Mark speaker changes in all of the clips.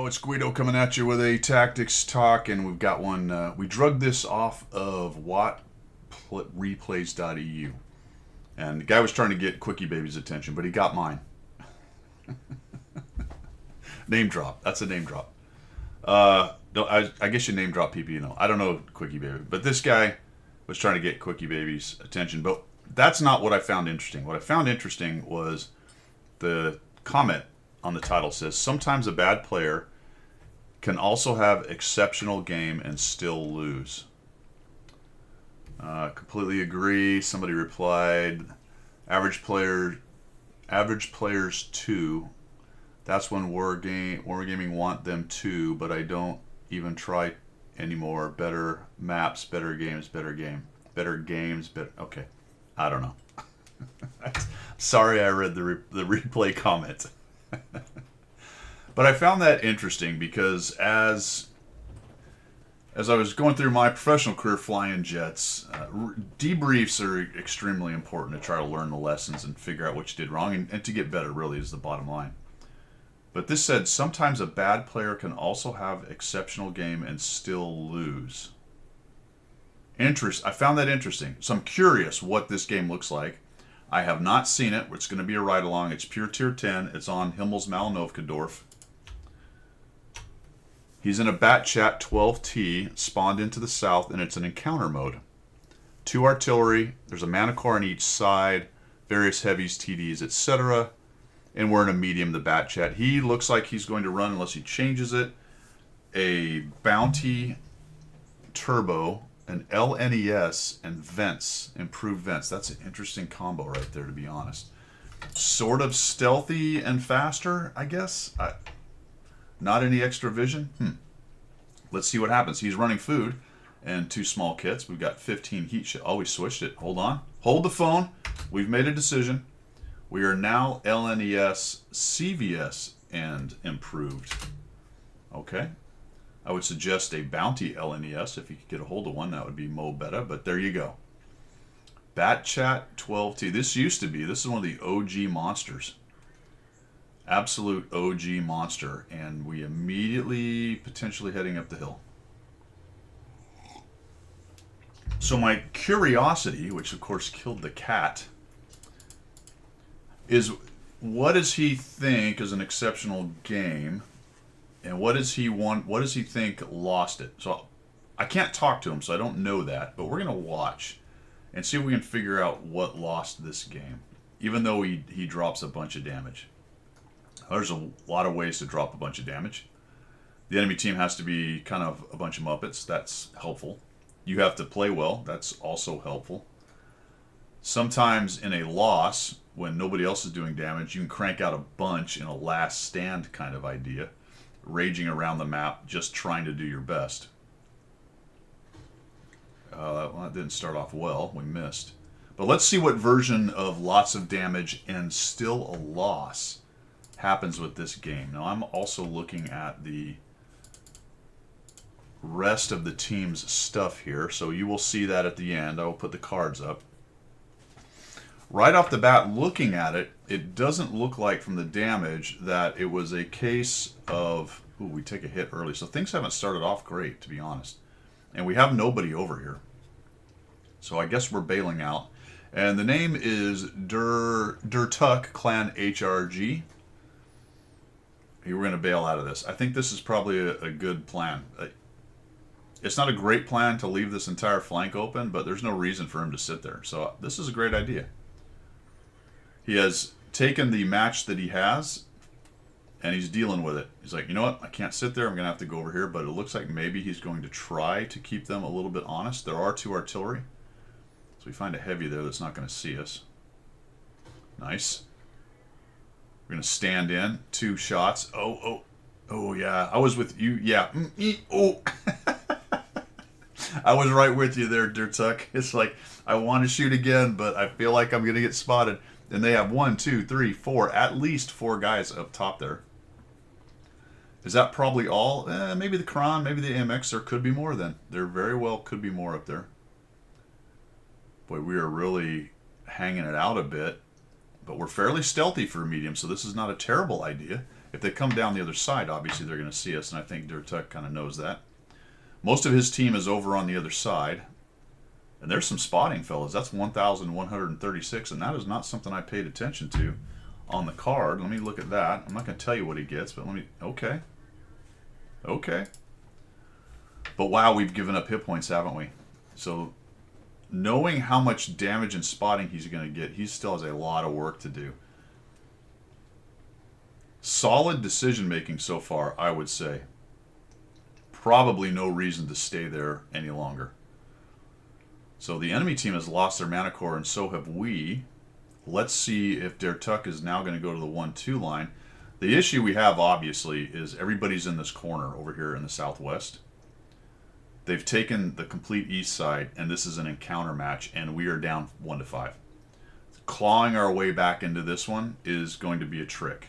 Speaker 1: it's Guido coming at you with a tactics talk, and we've got one. We drug this off of WattReplays.eu, and the guy was trying to get Quickie Baby's attention, but he got mine. Name drop. That's a name drop. I guess you name drop people you know. I don't know Quickie Baby, but this guy was trying to get Quickie Baby's attention. But that's not what I found interesting. What I found interesting was the comment on the title says, sometimes a bad player can also have exceptional game and still lose. Completely agree. Somebody replied, average players 2. That's when Wargaming want them too, but I don't even try anymore. Better maps, better games, better games. Okay, I don't know. Sorry, I read the replay comment. But I found that interesting because as I was going through my professional career flying jets, debriefs are extremely important to try to learn the lessons and figure out what you did wrong and to get better, really, is the bottom line. But this said, sometimes a bad player can also have exceptional game and still lose. I found that interesting. So I'm curious what this game looks like. I have not seen it. It's going to be a ride-along. It's pure tier 10. It's on Himmel's Malnovkadorf. He's in a Bat Chat 12T, spawned into the south, and it's an encounter mode. 2 artillery. There's a mana core on each side, various heavies, TDs, etc. And we're in a medium, the Bat Chat. He looks like he's going to run, unless he changes it, a Bounty Turbo, an LNES, and Vents, improved Vents. That's an interesting combo right there, to be honest. Sort of stealthy and faster, I guess. Not any extra vision. Let's see what happens. He's running food and 2 small kits. We've got 15 heat Oh, we switched it. Hold on. Hold the phone. We've made a decision. We are now LNES, CVS, and improved. Okay. I would suggest a Bounty LNES. If you could get a hold of one, that would be Mo Betta, but there you go. Bat Chat 12T. This is one of the OG monsters. Absolute OG monster. And we immediately potentially heading up the hill. So my curiosity, which of course killed the cat, is what does he think is an exceptional game? And what does he want? What does he think lost it? So I can't talk to him, so I don't know that. But we're gonna watch and see if we can figure out what lost this game. Even though he drops a bunch of damage, there's a lot of ways to drop a bunch of damage. The enemy team has to be kind of a bunch of muppets. That's helpful. You have to play well. That's also helpful. Sometimes in a loss, when nobody else is doing damage, you can crank out a bunch in a last stand kind of idea. Raging around the map, just trying to do your best. Well, that didn't start off well. We missed. But let's see what version of lots of damage and still a loss happens with this game. Now, I'm also looking at the rest of the team's stuff here, so you will see that at the end. I will put the cards up. Right off the bat, looking at it, it doesn't look like from the damage that it was a case of, ooh, we take a hit early. So things haven't started off great, to be honest. And we have nobody over here. So I guess we're bailing out. And the name is Durtuk Clan HRG. We're going to bail out of this. I think this is probably a good plan. It's not a great plan to leave this entire flank open, but there's no reason for him to sit there. So this is a great idea. He has taken the match that he has, and he's dealing with it. He's like, you know what? I can't sit there. I'm going to have to go over here. But it looks like maybe he's going to try to keep them a little bit honest. There are 2 artillery. So we find a heavy there that's not going to see us. Nice. We're going to stand in. 2 shots. Oh, yeah. I was with you. Yeah. Oh. I was right with you there, Durtuk. It's like, I want to shoot again, but I feel like I'm going to get spotted. And they have 1, 2, 3, 4, at least 4 guys up top there. Is that probably all? Maybe the Kron, maybe the AMX. There could be more then. There very well could be more up there. Boy, we are really hanging it out a bit. But we're fairly stealthy for a medium, so this is not a terrible idea. If they come down the other side, obviously they're going to see us, and I think Dertuk kind of knows that. Most of his team is over on the other side. And there's some spotting, fellas. That's 1,136, and that is not something I paid attention to on the card. Let me look at that. I'm not going to tell you what he gets, but let me... Okay. Okay. But wow, we've given up hit points, haven't we? So, knowing how much damage and spotting he's going to get, he still has a lot of work to do. Solid decision-making so far, I would say. Probably no reason to stay there any longer. So the enemy team has lost their mana core, and so have we. Let's see if Dertuk is now going to go to the 1-2 line. The issue we have, obviously, is everybody's in this corner over here in the southwest. They've taken the complete east side, and this is an encounter match, and we are down 1-5. Clawing our way back into this one is going to be a trick.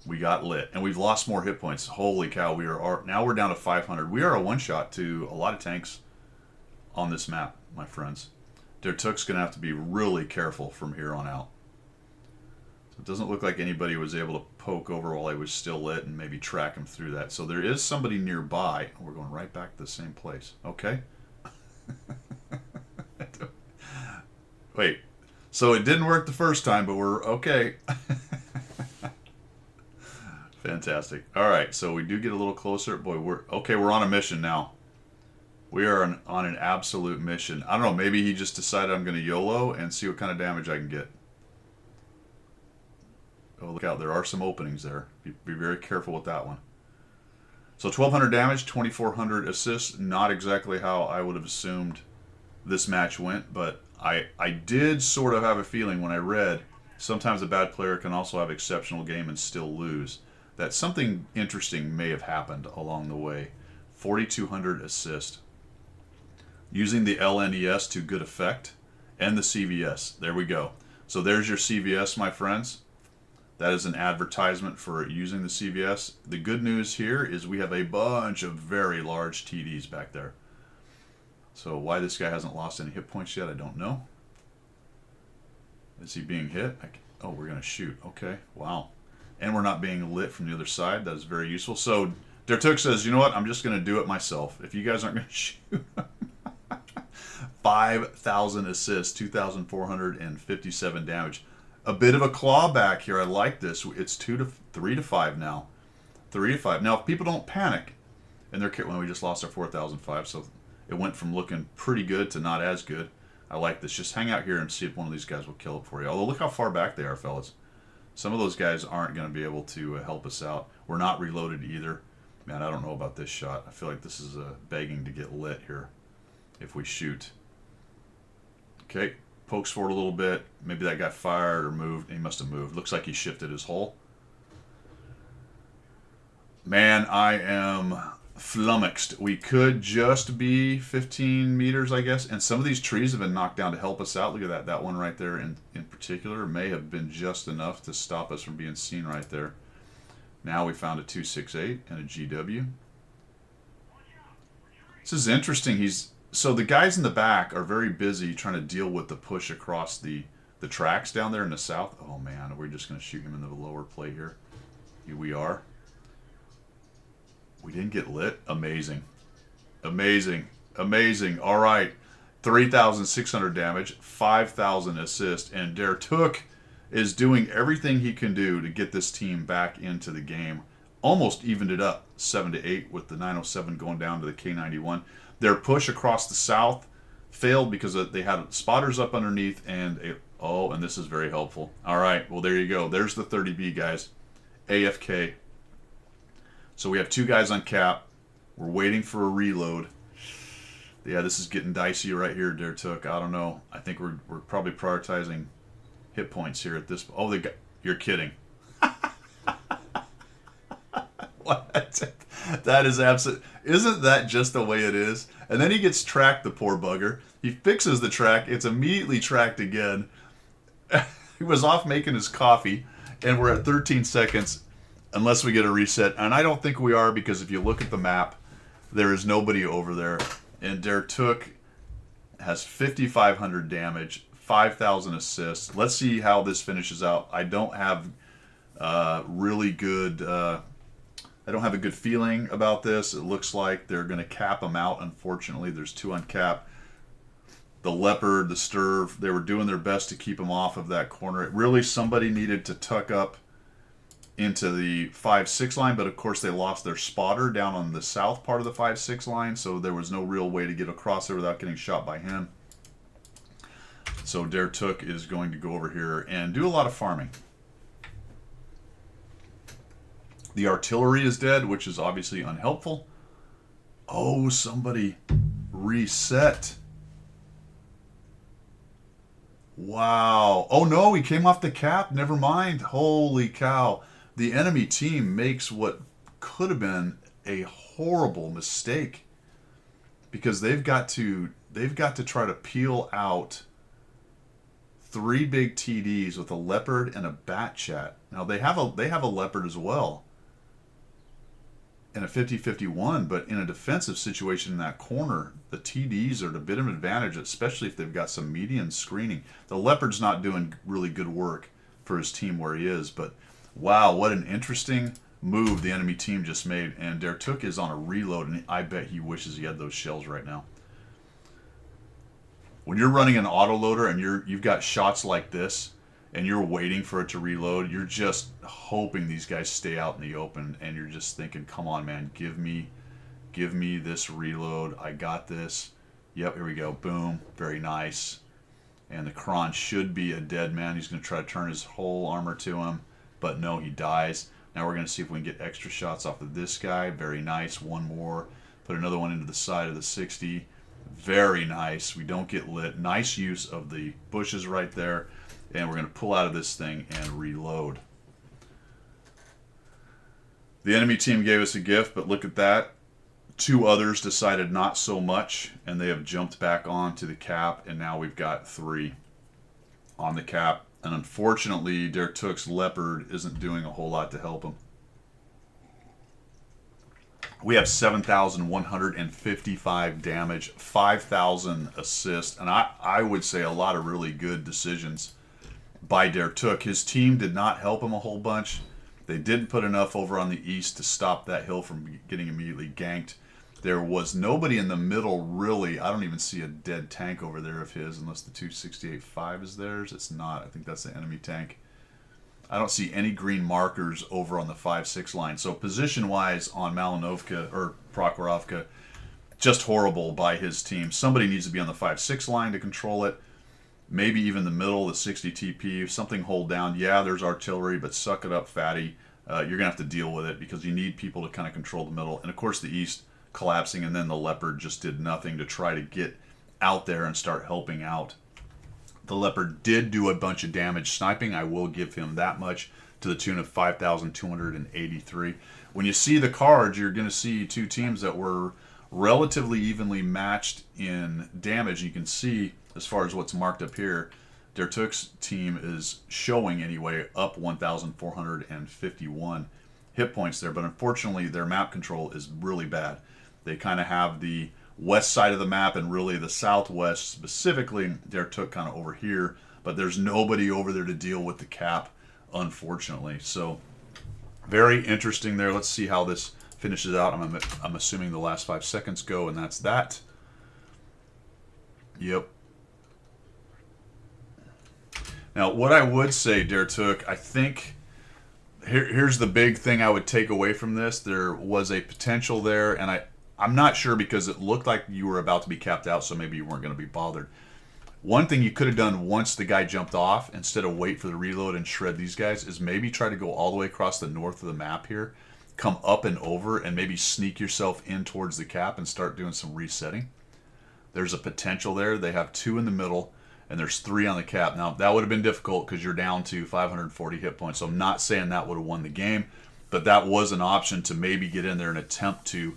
Speaker 1: We got lit, and we've lost more hit points. Holy cow, now we're down to 500. We are a one-shot to a lot of tanks on this map, my friends. Dertuk's going to have to be really careful from here on out. So it doesn't look like anybody was able to poke over while I was still lit and maybe track him through that. So there is somebody nearby. We're going right back to the same place. Okay. Wait. So it didn't work the first time, but we're okay. Fantastic. All right, so we do get a little closer. Boy, we're on a mission now. We are on an absolute mission. I don't know, maybe he just decided I'm going to YOLO and see what kind of damage I can get. Oh, look out. There are some openings there. Be very careful with that one. So 1,200 damage, 2,400 assists. Not exactly how I would have assumed this match went, but I did sort of have a feeling when I read sometimes a bad player can also have exceptional game and still lose, that something interesting may have happened along the way. 4,200 assist. Using the LNES to good effect, and the CVS. There we go. So there's your CVS, my friends. That is an advertisement for using the CVS. The good news here is we have a bunch of very large TDs back there. So why this guy hasn't lost any hit points yet, I don't know. Is he being hit? Oh, we're going to shoot. Okay, wow. And we're not being lit from the other side. That is very useful. So Dertuk says, you know what? I'm just going to do it myself. If you guys aren't going to shoot... 5,000 assists, 2,457 damage. A bit of a clawback here. I like this. It's 3 to 5 now. 3 to 5. Now, if people don't panic, and they're when we just lost our 4,005, so it went from looking pretty good to not as good. I like this. Just hang out here and see if one of these guys will kill it for you. Although, look how far back they are, fellas. Some of those guys aren't going to be able to help us out. We're not reloaded either. Man, I don't know about this shot. I feel like this is begging to get lit here if we shoot. Okay, pokes forward a little bit. Maybe that got fired or moved. He must have moved. Looks like he shifted his hull. Man, I am flummoxed. We could just be 15 meters, I guess. And some of these trees have been knocked down to help us out. Look at that. That one right there in particular may have been just enough to stop us from being seen right there. Now we found a 268 and a GW. This is interesting. So the guys in the back are very busy trying to deal with the push across the tracks down there in the south. Oh man, we're just going to shoot him into the lower plate here. Here we are. We didn't get lit. Amazing. Amazing. Amazing. All right. 3,600 damage, 5,000 assist, and Dertuk is doing everything he can do to get this team back into the game. Almost evened it up, 7-8, with the 907 going down to the K91. Their push across the south failed because they had spotters up underneath, and and this is very helpful. All right, well, there you go. There's the 30B, guys. AFK. So we have 2 guys on cap. We're waiting for a reload. Yeah, this is getting dicey right here, Dertuk. I don't know. I think we're probably prioritizing hit points here at this. Oh, you're kidding. What? That is absolute. Isn't that just the way it is? And then he gets tracked, the poor bugger. He fixes the track. It's immediately tracked again. He was off making his coffee, and we're at 13 seconds unless we get a reset. And I don't think we are, because if you look at the map, there is nobody over there. And Dertuk has 5,500 damage, 5,000 assists. Let's see how this finishes out. I don't have Really good. I don't have a good feeling about this. It looks like they're going to cap them out. Unfortunately, there's two uncapped. The leopard, the sturve, they were doing their best to keep them off of that corner. It really, somebody needed to tuck up into the 5-6 line, but of course they lost their spotter down on the south part of the 5-6 line, so there was no real way to get across there without getting shot by him. So Der Took is going to go over here and do a lot of farming. The artillery is dead, which is obviously unhelpful. Oh, somebody reset. Wow. Oh no, he came off the cap. Never mind. Holy cow. The enemy team makes what could have been a horrible mistake because they've got to try to peel out 3 big TDs with a leopard and a bat chat. Now they have a leopard as well in a 50-51, but in a defensive situation in that corner, the TDs are at a bit of an advantage, especially if they've got some median screening. The leopard's not doing really good work for his team where he is, but wow, what an interesting move the enemy team just made. And Der Took is on a reload, and I bet he wishes he had those shells right now. When you're running an autoloader and you've got shots like this, and you're waiting for it to reload, you're just hoping these guys stay out in the open, and you're just thinking, come on, man, give me this reload. I got this. Yep, here we go. Boom. Very nice. And the Kron should be a dead man. He's going to try to turn his whole armor to him. But no, he dies. Now we're going to see if we can get extra shots off of this guy. Very nice. One more. Put another one into the side of the 60. Very nice. We don't get lit. Nice use of the bushes right there. And we're going to pull out of this thing and reload. The enemy team gave us a gift, but look at that. 2 others decided not so much, and they have jumped back onto the cap, and now we've got 3 on the cap. And unfortunately, Der Took's leopard isn't doing a whole lot to help him. We have 7,155 damage, 5,000 assists, and I would say a lot of really good decisions by Der Took. His team did not help him a whole bunch. They didn't put enough over on the east to stop that hill from getting immediately ganked. There was nobody in the middle, really. I don't even see a dead tank over there of his, unless the 268-5 is theirs. It's not. I think that's the enemy tank. I don't see any green markers over on the 5-6 line. So position-wise on Malinovka, or Prokhorovka, just horrible by his team. Somebody needs to be on the 5-6 line to control it. Maybe even the middle, the 60 TP, something hold down. Yeah, there's artillery, but suck it up, fatty. You're going to have to deal with it because you need people to kind of control the middle. And, of course, the east collapsing, and then the leopard just did nothing to try to get out there and start helping out. The leopard did do a bunch of damage sniping. I will give him that much, to the tune of 5,283. When you see the cards, you're going to see 2 teams that were relatively evenly matched in damage. You can see, as far as what's marked up here, Der Took's team is showing anyway up 1,451 hit points there, but unfortunately their map control is really bad. They kind of have the west side of the map and really the southwest, specifically Der Took kind of over here, but there's nobody over there to deal with the cap, unfortunately. So very interesting there. Let's see how this finishes out. I'm assuming the last 5 seconds go, and that's that. Yep. Now, what I would say, Der Took, I think here's the big thing I would take away from this. There was a potential there, and I'm not sure because it looked like you were about to be capped out, so maybe you weren't going to be bothered. One thing you could have done once the guy jumped off, instead of wait for the reload and shred these guys, is maybe try to go all the way across the north of the map here, come up and over, and maybe sneak yourself in towards the cap and start doing some resetting. There's a potential there. They have 2 in the middle, and there's 3 on the cap. Now, that would have been difficult because you're down to 540 hit points, so I'm not saying that would have won the game, but that was an option to maybe get in there and attempt to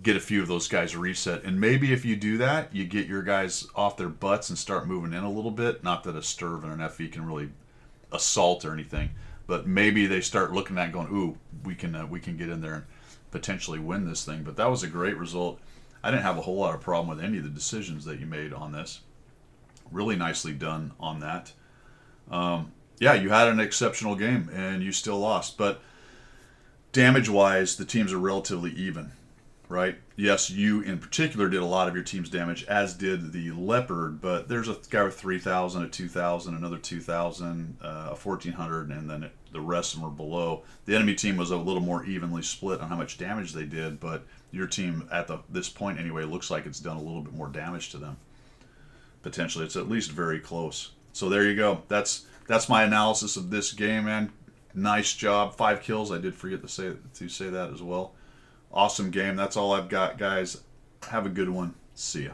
Speaker 1: get a few of those guys reset. And maybe if you do that, you get your guys off their butts and start moving in a little bit. Not that a Sturve and an FE can really assault or anything, but maybe they start looking at it going, ooh, we can get in there and potentially win this thing. But that was a great result. I didn't have a whole lot of problem with any of the decisions that you made on this. Really nicely done on that. Yeah, you had an exceptional game and you still lost, but damage wise, the teams are relatively even, right? Yes, you in particular did a lot of your team's damage, as did the Leopard, but there's a guy with 3,000, a 2,000, another 2,000, a 1,400, and then the rest of them are below. The enemy team was a little more evenly split on how much damage they did, but your team at this point anyway looks like it's done a little bit more damage to them. Potentially, it's at least very close. So there you go. That's my analysis of this game, man. Nice job. 5 kills. I did forget to say that as well. Awesome game. That's all I've got, guys. Have a good one. See ya.